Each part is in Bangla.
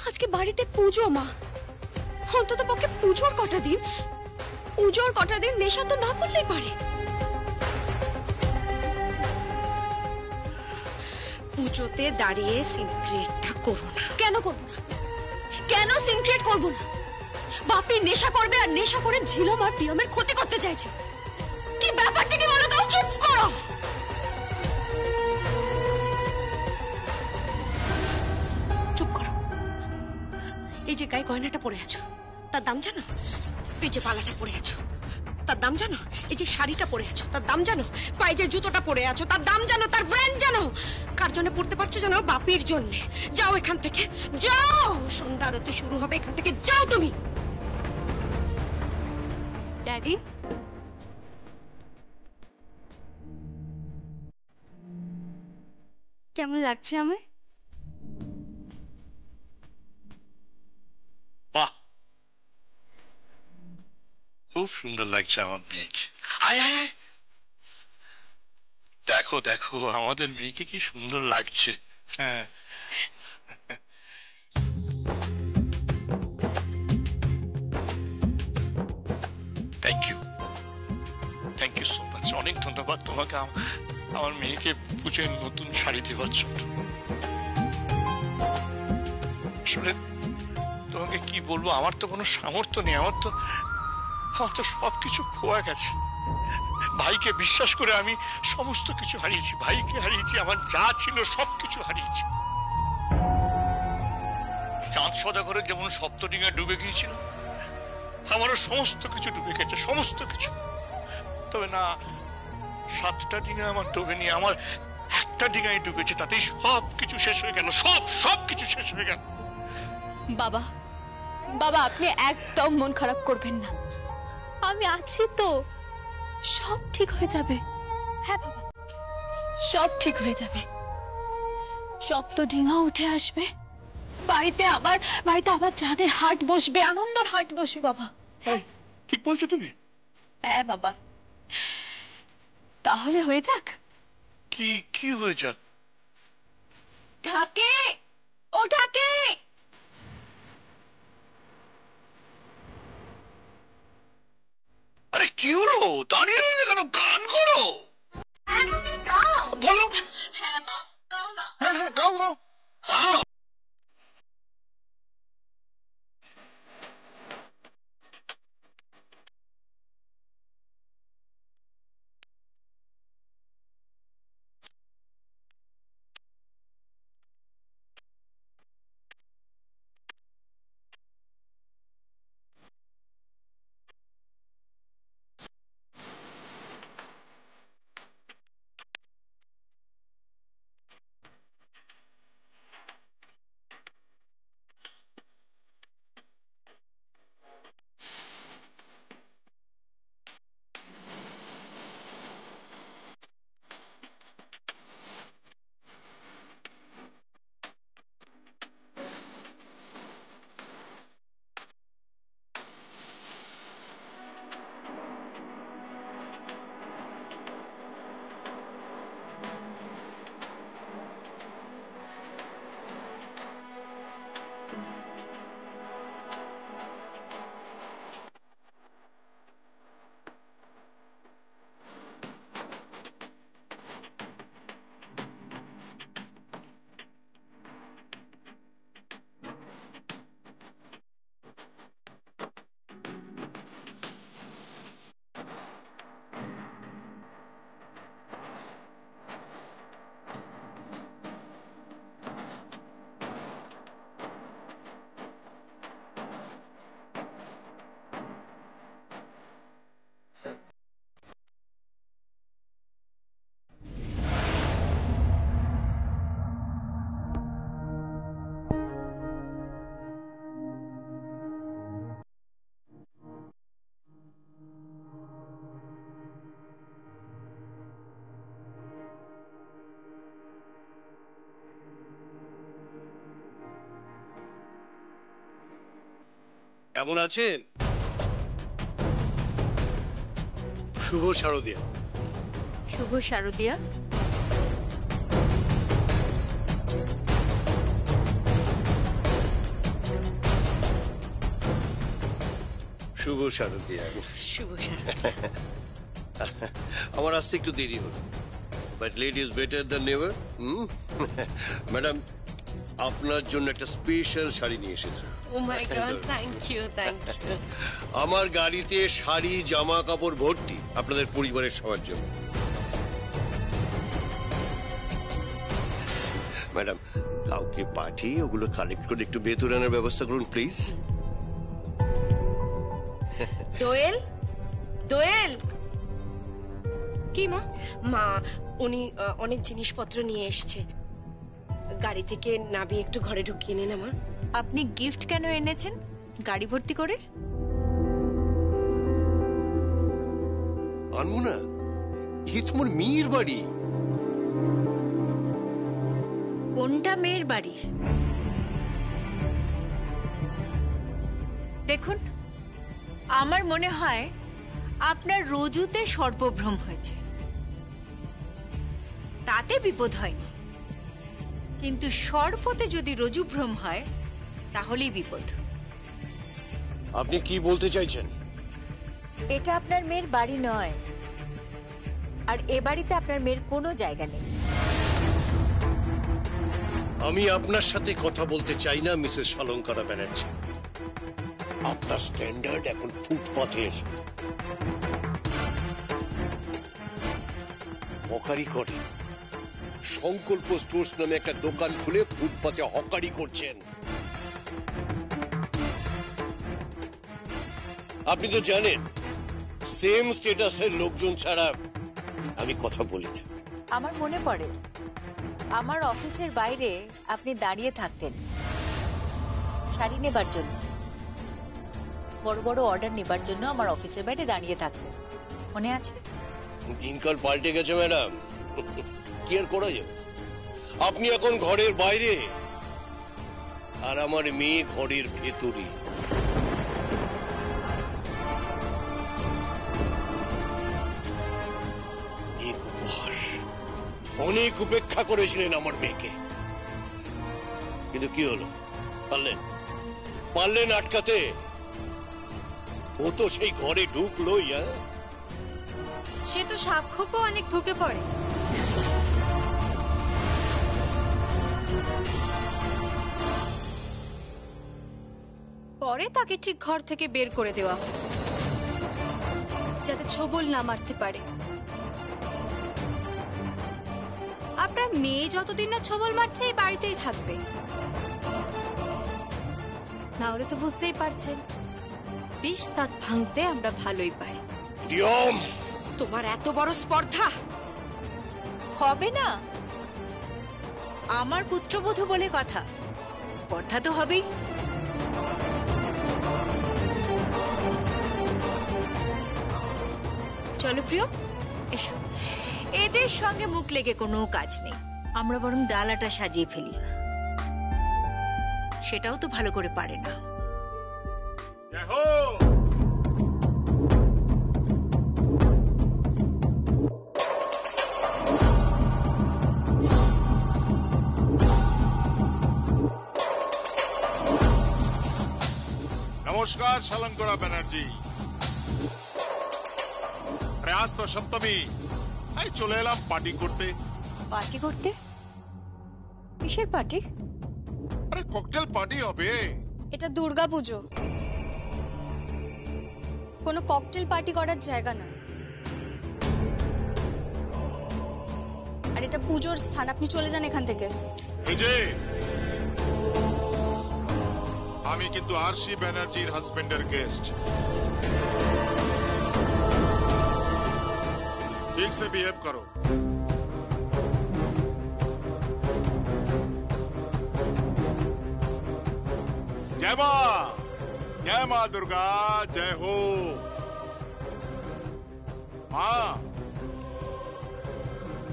আজকে বাড়িতে পুজো মা, অন্তত পক্ষে পুজোর কটা দিন নেশা তো না করলেই পারে। পুজোতে দাঁড়িয়ে সিনক্রিয়েটটা করো না। কেন করবো না? কেন সিনক্রিয়েট করবো না? বাপি নেশা করবে আর নেশা করে ঝিলম আর প্রিয়মের ক্ষতি করতে চাইছে। কি ব্যাপারটা কি বলো তো? চুপ করো। চুপ করো। এই যে গায়ে গয়নাটা পরে আছো তার দাম জানো? এই যে পালাটা পরে আছো তার দাম জানো? এই যে শাড়িটা পরে আছো তার দাম জানো? পায়ে যে জুতোটা পরে আছো তার দাম জানো? তার ব্র্যান্ড জানো? কার জন্য পড়তে পারছো জানো? বাপির জন্য। যাও এখান থেকে, যাও। সন্ধ্যা আরতি শুরু হবে, এখান থেকে যাও তুমি। ড্যাডি, কেমন লাগছে আমায়? বাহ, খুব সুন্দর লাগছে আমার মেয়েকে। আয় আয় আয়, দেখো দেখো আমাদের মেয়েকে কি সুন্দর লাগছে। হ্যাঁ, thank you, thank you so much. অনেক ধন্যবাদ তোমাকে আমার মেয়েকে পুজোয় নতুন শাড়ি দেওয়ার জন্য। আসলে তোমাকে কি বলবো, আমার তো কোনো সামর্থ্য নেই। আমার তো সবকিছু খোয়া গেছে। ভাইকে বিশ্বাস করে আমি সমস্ত কিছু হারিয়েছি। ভাইকে হারিয়েছি, আমার যা ছিল সবকিছু হারিয়েছি। চাঁদ সদাগরের যেমন সপ্তডিঙা ডুবে গিয়েছিল, আমারও সমস্ত কিছু ডুবে গেছে, সমস্ত কিছু। তবে না, 7টা ডিঙা আমার ডুবেনি, আমার একটা ডিঙাই ডুবেছে, তাতেই সব কিছু শেষ হয়ে গেল। সব কিছু শেষ হয়ে গেল। বাবা, বাবা আপনি একদম মন খারাপ করবেন না। আমি আছি তো, সব ঠিক হয়ে যাবে। হ্যাঁ বাবা, সব ঠিক হয়ে যাবে। সপ্তডিঙা উঠে আসবে, বাড়িতে আবার চাঁদের হাট বসবে, আনন্দের হাট বসবে বাবা। ঠিক বলছো তুমি? হ্যাঁ বাবা, তাহলে হয়ে যাক। কি হয়ে যাক? ঢাকে, ও ঢাকে। আরে কি হলো, দাঁড়িয়ে রইলে কেন? গান করো, বলো। হ্যাঁ হ্যাঁ, গাও গাও। কেমন আছেন? শুভ শারদিয়া। শুভ শারদিয়া। শুভ শারদিয়া। শুভ শারদ। আমার আসতে একটু দেরি হলো, but late is better than never. Madam, আপনার জন্য একটা স্পেশাল শাড়ি নিয়ে এসেছি। Oh my god, thank you, thank you. আমার গাড়িতে শাড়ি জামা কাপড় ভর্তি আপনাদের পরিবারের সবার জন্য। ম্যাডাম, কাউকে পাঠিয়ে ওগুলো কালেক্ট করে একটু ভেতরে আনার ব্যবস্থা করুন প্লিজ। দোয়েল, দোয়েল। কি মা? মা, উনি অনেক জিনিসপত্র নিয়ে এসেছে, গাড়ি থেকে নামিয়ে একটু ঘরে ঢুকিয়ে নে না মা। আপনি গিফট কেন এনেছেন গাড়ি ভর্তি করে? আনবো না, এই তোমার মেয়ের বাড়ি। কোনটা মেয়ের বাড়ি? দেখুন, আমার মনে হয় আপনার রজুতে সর্বভ্রম হয়েছে, তাতে বিপদ হয়নি, কিন্তু সর্পতে যদি রজুভ্রম হয় তাহলেই বিপদ। আপনি কি বলতে চাইছেন? এটা আপনার মেয়ের বাড়ি নয়, আর এ বাড়িতে আপনার মেয়ের কোনো জায়গা নেই। আমি আপনার সাথে কথা বলতে চাই না মিসেস অলঙ্কারা ব্যানার্জি। আপনার স্ট্যান্ডার্ড এখন ফুটপাথের। হকারি করে, সংকল্প স্টোর্স নামে একটা দোকান খুলে ফুটপাথে হকারি করছেন। আপনি তো জানেন, সেম স্ট্যাটাসের লোকজন ছাড়া আমি কথা বলি না। আমার মনে পড়ে, আমার অফিসের বাইরে আপনি দাঁড়িয়ে থাকতেন শাড়ি নেবার জন্য, বড় বড় অর্ডার নেবার জন্য আমার অফিসের বাইরে দাঁড়িয়ে থাকতেন, মনে আছে? দিনকাল পাল্টে গেছে ম্যাডাম, কি আর করা যাবে। আপনি এখন ঘরের বাইরে, আর আমার মেয়ে ঘরের ভেতরে। এক উপহাস, অনেক উপেক্ষা করেছিলেন আমার মেয়েকে, কিন্তু কি হলো? পারলেন আটকাতে? ও তো সেই ঘরে ঢুকলোই। সে তো সাক্ষ্যকেও অনেক ঢুকে পড়ে। পরে তাকে ঠিক ঘর থেকে বের করে দেওয়া হয়, যাতে ছবল না মারতে পারে। আপনার মেয়ে যতদিন না ছবল মারছে এই বাড়িতেই থাকবে, না হলে তো বুঝতেই পারছেন বিষ দাঁত ভাঙতে আমরা ভালোই পারি। প্রিয়ম, তোমার এত বড় স্পর্ধা হবে না, আমার পুত্রবধূ বলে কথা, স্পর্ধা তো হবেই। চলো প্রিয়, এসো। এদের সঙ্গে মুখ লেগে কোনো কাজ নেই, আমরা বরং ডালাটা সাজিয়ে ফেলি, সেটাও তো ভালো করে পারে না। নমস্কার শালঙ্করা ব্যানার্জি। আরে আজ তো সপ্তমী, তাই চলে এলাম পার্টি করতে। পার্টি করতে? কিসের পার্টি? আরে ককটেল পার্টি হবে। এটা দুর্গাপুজো, কোনো ককটেল পার্টি করার জায়গা নয়। আর এটা পুজোর স্থান, আপনি চলে যান এখান থেকে। এই যে, আমি কিন্তু আরশি ব্যানার্জির হাজবেন্ডের গেস্ট, ঠিক সে বিহেভ করো। जय माँ दुर्गा, जय हो। माँ,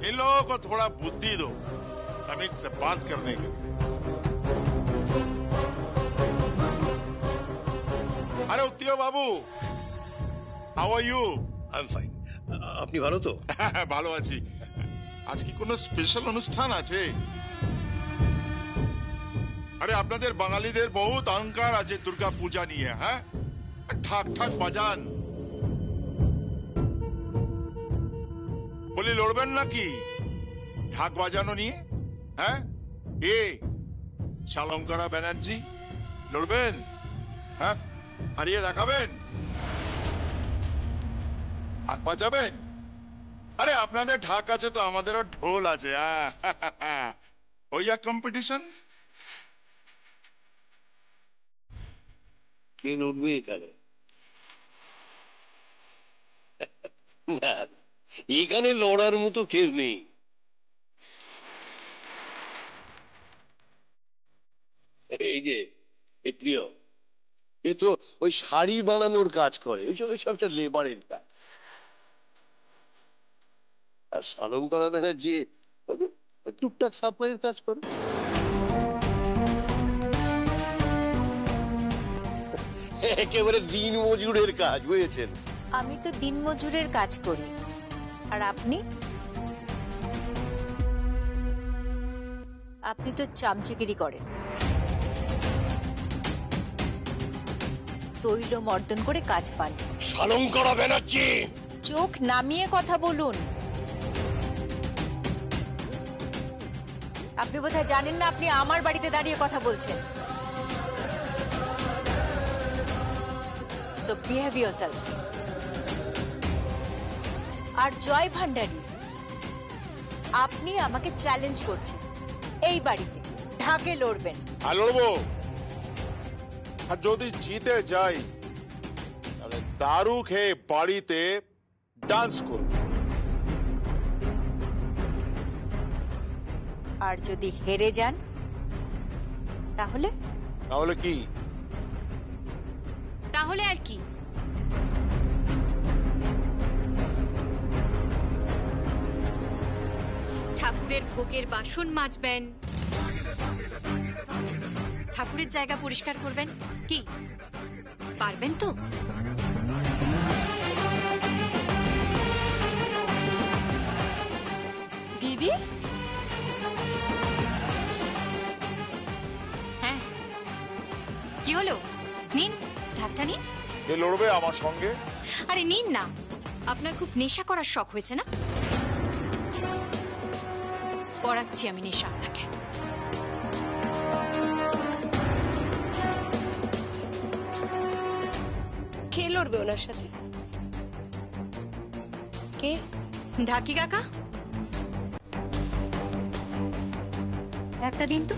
इन लोगों को थोड़ा बुद्धि दो, तमीज से बात करने की। अरे उत्तियो बाबू, how are you? I am fine. আপনি ভালো তো? ভালো আছি। আজ কি কোনো স্পেশাল অনুষ্ঠান আছে? আরে আপনাদের বাঙালিদের বহুত অহংকার আছে দুর্গা পূজা নিয়ে। হ্যাঁ, ঠাক ঠাক বাজান। বলি লড়বেন নাকি ঢাক বাজানো নিয়ে? হ্যাঁ, এ শালঙ্করা ব্যানার্জি লড়বেন? হ্যাঁ, হারিয়ে দেখাবেন, হাত বাজাবেন? আরে আপনাদের ঢাক আছে তো আমাদেরও ঢোল আছে। ওই এক কম্পিটিশন। কে লড়বে এখানে? না, এখানে লড়ার মতো কেউ নেই। এই যে এ প্রিয়, এ তো ওই শাড়ি বানানোর কাজ করে, ওইসব লেবারের কাজ। আর শালঙ্করা ব্যানার্জি ওই টুকটাক সাপ্লাইয়ের কাজ করে। একেবারে দিন মজুরের কাজ, বুঝেছেন? আমি তো দিনমজুরের কাজ করি, আর আপনি আপনি তো চামচেগিরি করেন, তৈল মর্দন করে কাজ পান। শালঙ্করা ব্যানার্জি, চোখ নামিয়ে কথা বলুন। আপনি বোধহয় জানেন না আপনি আমার বাড়িতে দাঁড়িয়ে কথা বলছেন। So behave yourself. আর জয় ভান্ডারী, আপনি আমাকে চ্যালেঞ্জ করছেন এই বাড়িতে ঢাকে লড়বেন। আর লড়বো, আর যদি জিতে যাই তাহলে দারু খেয়ে বাড়িতে ডান্স করব। আর যদি হেরে যান তাহলে? তাহলে কি? তাহলে আর কি? ঠাকুরের ভোগের বাসন মাজবেন, ঠাকুরের জায়গা পরিষ্কার করবেন। কি পারবেন তো? দিদি, হ্যাঁ, কি হলো? নিন ঢাকটা নিন। কে লড়বে আমার সঙ্গে? আরে নিন না, আপনার খুব নেশা করার শখ হয়েছে না? করাচ্ছি আমি নেশা আপনাকে। কে লড়বে ওনার সাথে? কে? ঢাকি কাকা, একটা দিন তো।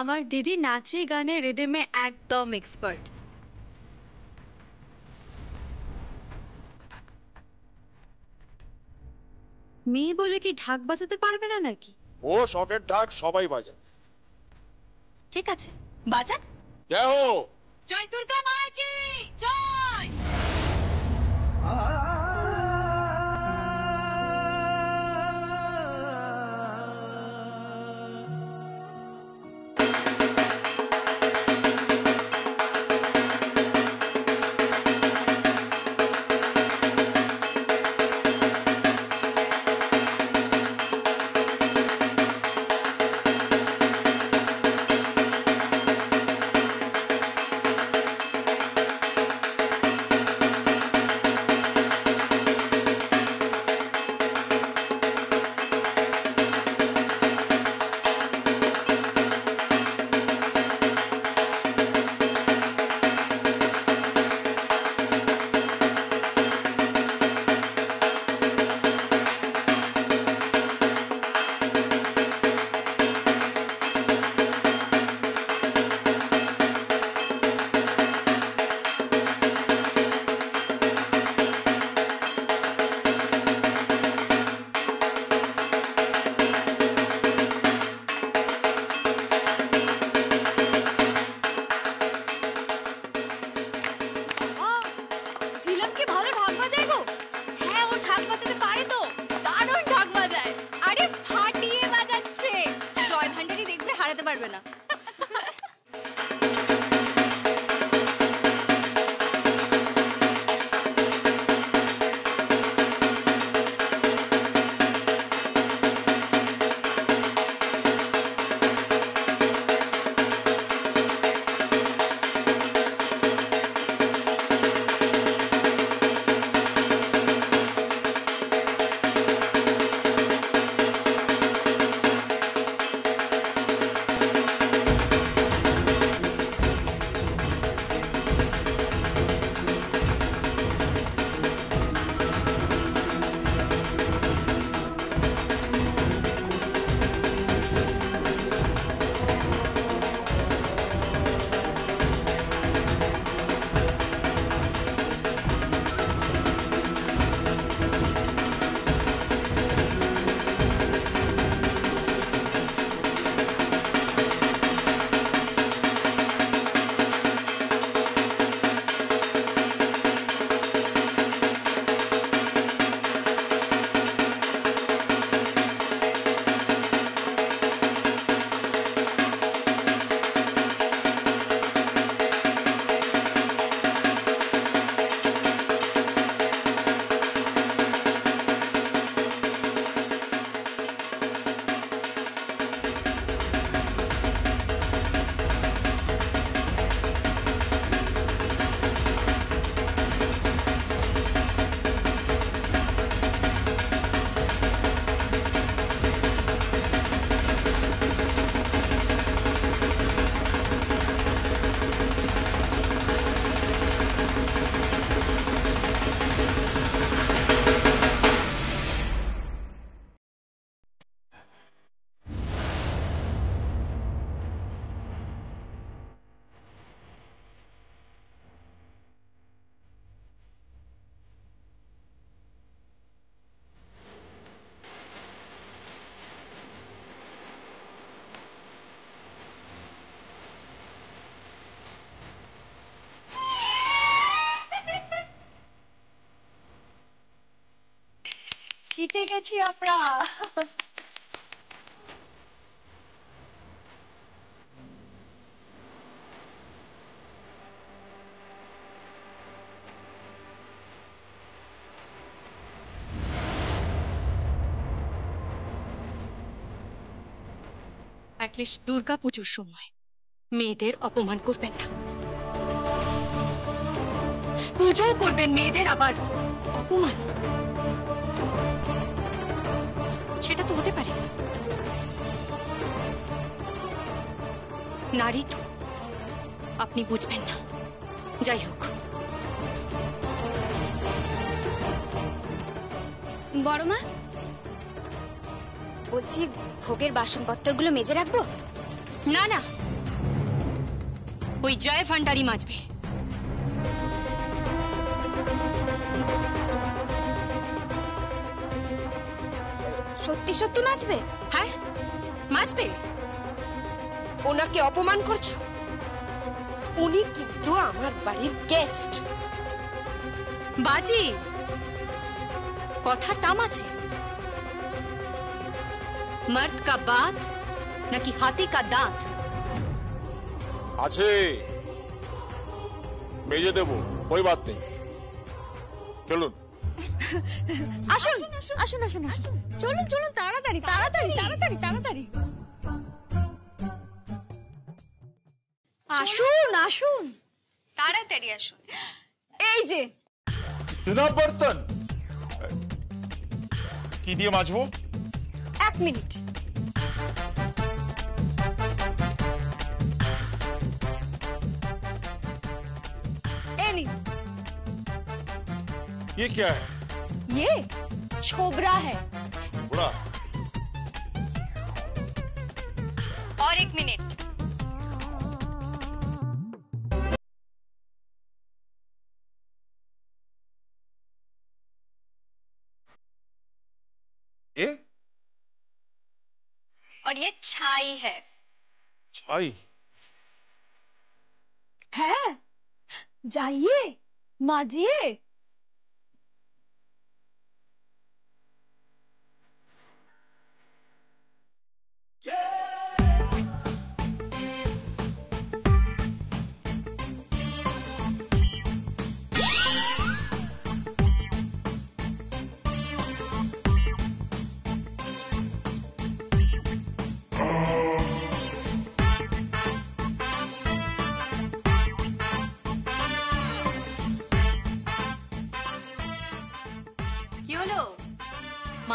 আমার দিদি নাচে গানে রিদমে একদম এক্সপার্ট। মেয়ে বলে কি ঢাক বাজাতে পারবে না নাকি? ও শখের ঢাক সবাই বাজে। ঠিক আছে, বাজান। জয় হো। জয় দুর্গা মা কি জয়। পারবে না। জিতে গেছি আমরা। অ্যাটলিস্ট দুর্গা পুজোর সময় মেয়েদের অপমান করবেন না। পুজো করবেন, মেয়েদের আবার অপমান, সেটা তো হতে পারে। নারী তো, আপনি বুঝবেন না। যাই হোক, বড় মা, বলছি ভোগের বাসনপত্রগুলো মেজে রাখবো? না না, ওই জয় ভান্ডারি মাজবে। সত্যি সত্যি মাজবে? হ্যাঁ, মাজবে। ওনাকে অপমান করছো? উনি কিন্তু আমার বাড়ির গেস্ট। বাজি, কথার দাম আছে। मर्द का बात নাকি হাতি का दांत? আছে, মেজে দেবো, कोई बात नहीं। চলুন আসুন আসুন আসুন আসুন, চলুন চলুন, তাড়াতাড়ি তাড়াতাড়ি তাড়াতাড়ি তাড়াতাড়ি আসুন আসুন, তাড়াতাড়ি আসুন। এই যে इतना बर्तन কি দিয়ে মাজবো? 1 মিনিট। এই নিন। ये क्या है? ये छोबरा है। बड़ा और 1 मिनट। ये और ये छाई है। छाई? है, जाइए माजिए।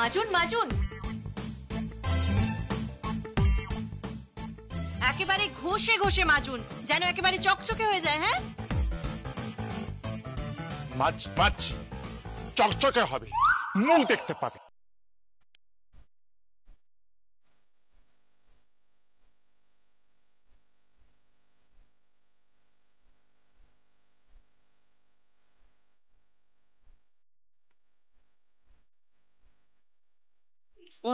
মাজুন মাজুন, একেবারে ঘষে ঘষে মাজুন, যেন একেবারে চকচকে হয়ে যায়। হ্যাঁ, মাছ মাছ চকচকে হবে, মুখ দেখতে পাবে।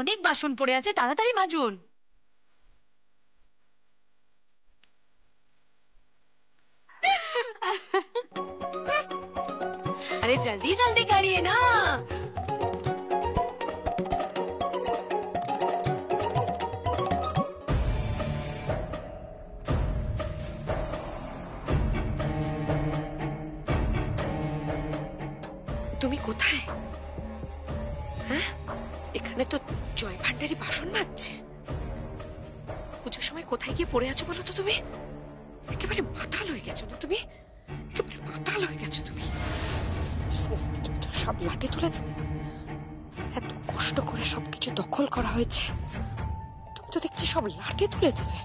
অনেক বাসন পড়ে আছে, তাড়াতাড়ি মাজুন। अरे जल्दी जल्दी करिए ना। তুমি কোথায়? হ্যাঁ, এখানে তো জয় ভান্ডারী বাসন মাজছে। পুজোর সময় কোথায় গিয়ে পড়ে আছো বলো তো তুমি? একেবারে মাতাল হয়ে গেছো না তুমি? একেবারে মাতাল হয়ে গেছো তুমি। তুমি তো সব লাটে তুলে তুমি এত কষ্ট করে সবকিছু দখল করা হয়েছে, তুমি তো দেখছি সব লাটে তুলে দেবে।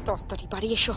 তাড়াতাড়ি বাড়ি এসো।